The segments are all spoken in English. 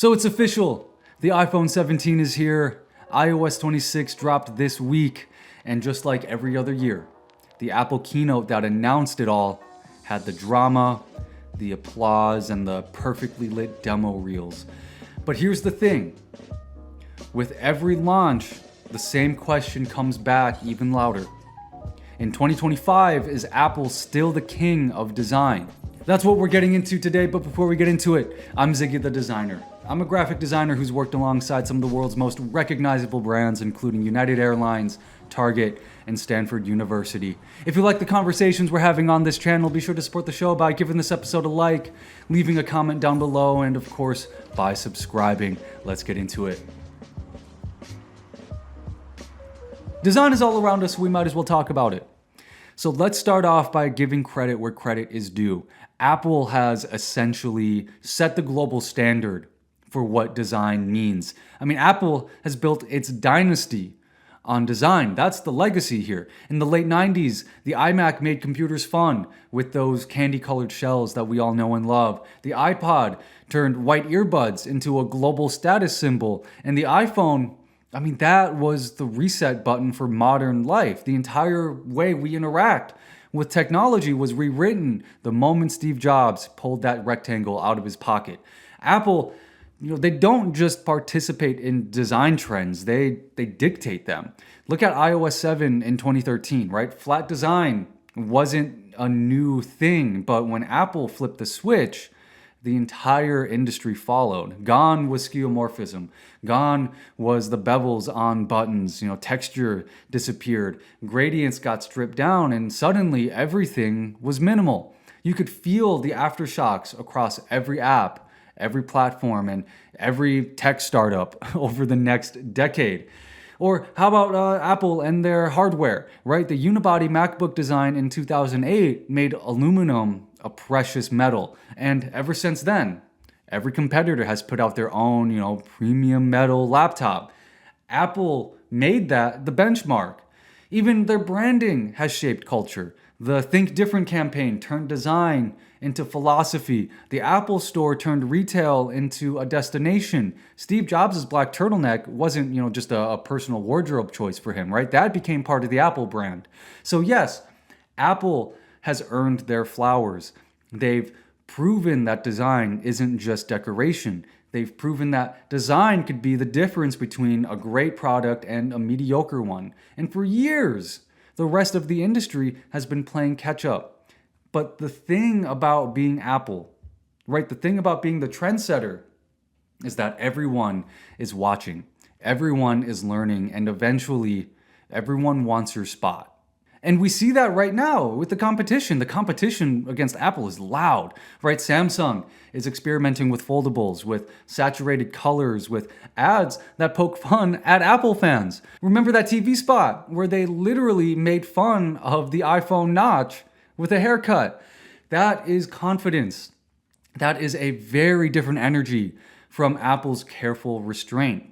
So it's official. The iPhone 17 is here. iOS 26 dropped this week. And just like every other year, the Apple keynote that announced it all had the drama, the applause, and the perfectly lit demo reels. But here's the thing. With every launch, the same question comes back even louder. In 2025, is Apple still the king of design? That's what we're getting into today, but before we get into it, I'm Ziggy the Designer. I'm a graphic designer who's worked alongside some of the world's most recognizable brands, including United Airlines, Target, and Stanford University. If you like the conversations we're having on this channel, be sure to support the show by giving this episode a like, leaving a comment down below, and of course, by subscribing. Let's get into it. Design is all around us, so we might as well talk about it. So let's start off by giving credit where credit is due. Apple has essentially set the global standard for what design means. I mean, Apple has built its dynasty on design. That's the legacy here. In the late 90s, the iMac made computers fun with those candy-colored shells that we all know and love. The iPod turned white earbuds into a global status symbol. And the iPhone, I mean, that was the reset button for modern life. The entire way we interact with technology was rewritten the moment Steve Jobs pulled that rectangle out of his pocket. Apple, they don't just participate in design trends, they dictate them. Look at iOS 7 in 2013, right? Flat design wasn't a new thing, but when Apple flipped the switch, the entire industry followed. Gone was skeuomorphism. Gone was the bevels on buttons. Texture disappeared. Gradients got stripped down, and suddenly everything was minimal. You could feel the aftershocks across every app, every platform, and every tech startup over the next decade. Or how about Apple and their hardware, right? The unibody MacBook design in 2008 made aluminum a precious metal. And ever since then, every competitor has put out their own, premium metal laptop. Apple made that the benchmark. Even their branding has shaped culture. The Think Different campaign turned design into philosophy. The Apple Store turned retail into a destination. Steve Jobs' black turtleneck wasn't, just a personal wardrobe choice for him, right? That became part of the Apple brand. So yes, Apple has earned their flowers. They've proven that design isn't just decoration. They've proven that design could be the difference between a great product and a mediocre one. And for years, the rest of the industry has been playing catch up. But the thing about being Apple, right, the thing about being the trendsetter is that everyone is watching, everyone is learning, and eventually everyone wants your spot. And we see that right now with the competition. The competition against Apple is loud, right? Samsung is experimenting with foldables, with saturated colors, with ads that poke fun at Apple fans. Remember that TV spot where they literally made fun of the iPhone notch with a haircut? That is confidence. That is a very different energy from Apple's careful restraint.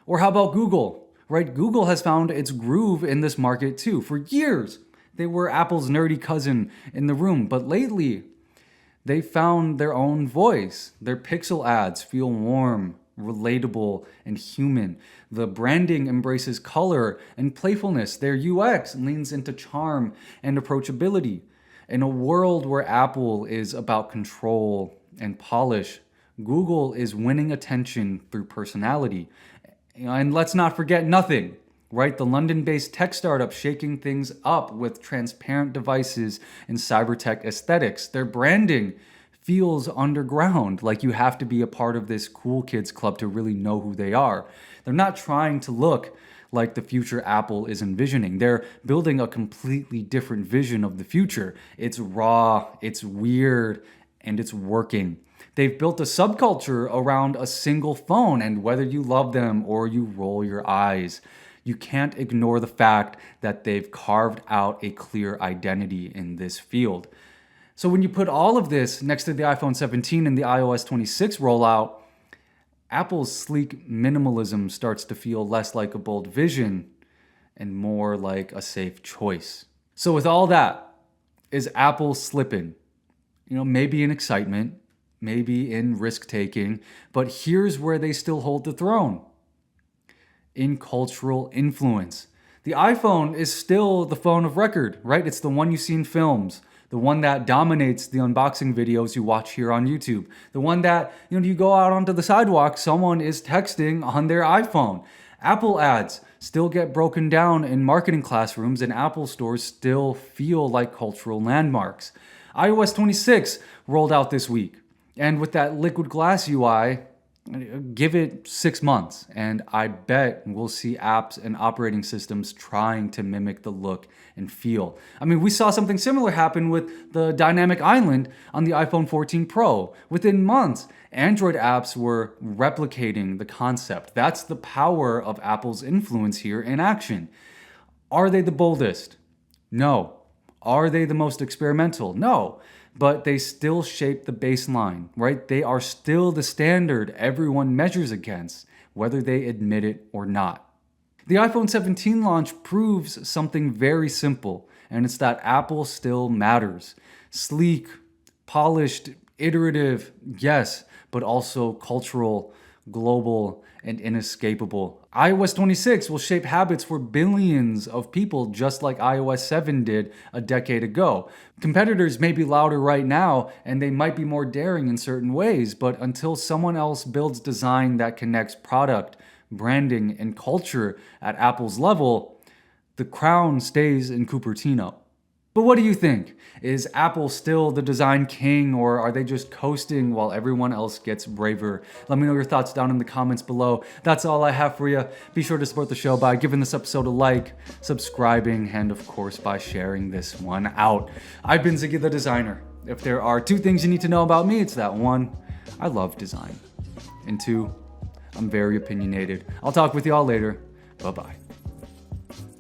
Or how about Google? Right, Google has found its groove in this market too. For years, they were Apple's nerdy cousin in the room, but lately, they found their own voice. Their Pixel ads feel warm, relatable, and human. The branding embraces color and playfulness. Their UX leans into charm and approachability. In a world where Apple is about control and polish, Google is winning attention through personality. And let's not forget nothing, right? The London-based tech startup shaking things up with transparent devices and cyber-tech aesthetics. Their branding feels underground, like you have to be a part of this cool kids club to really know who they are. They're not trying to look like the future Apple is envisioning. They're building a completely different vision of the future. It's raw, it's weird, and it's working. They've built a subculture around a single phone, and whether you love them or you roll your eyes, you can't ignore the fact that they've carved out a clear identity in this field. So when you put all of this next to the iPhone 17 and the iOS 26 rollout, Apple's sleek minimalism starts to feel less like a bold vision and more like a safe choice. So with all that, is Apple slipping? Maybe in excitement, maybe in risk-taking, but here's where they still hold the throne. In cultural influence. The iPhone is still the phone of record, right? It's the one you see in films, the one that dominates the unboxing videos you watch here on YouTube, the one that, you go out onto the sidewalk, someone is texting on their iPhone. Apple ads still get broken down in marketing classrooms, and Apple stores still feel like cultural landmarks. iOS 26 rolled out this week, and with that liquid glass UI, give it 6 months, and I bet we'll see apps and operating systems trying to mimic the look and feel. I mean, we saw something similar happen with the dynamic island on the iPhone 14 Pro. Within months, Android apps were replicating the concept. That's the power of Apple's influence here in action. Are they the boldest? No. Are they the most experimental? No. But they still shape the baseline, right? They are still the standard everyone measures against, whether they admit it or not. The iPhone 17 launch proves something very simple, and it's that Apple still matters. Sleek, polished, iterative, yes, but also cultural, global, and inescapable. iOS 26 will shape habits for billions of people just like iOS 7 did a decade ago. Competitors may be louder right now, and they might be more daring in certain ways, but until someone else builds design that connects product, branding, and culture at Apple's level, the crown stays in Cupertino. But what do you think? Is Apple still the design king, or are they just coasting while everyone else gets braver? Let me know your thoughts down in the comments below. That's all I have for you. Be sure to support the show by giving this episode a like, subscribing, and of course by sharing this one out. I've been Ziggy the Designer. If there are 2 things you need to know about me, it's that 1, I love design, and 2, I'm very opinionated. I'll talk with y'all later. Bye-bye.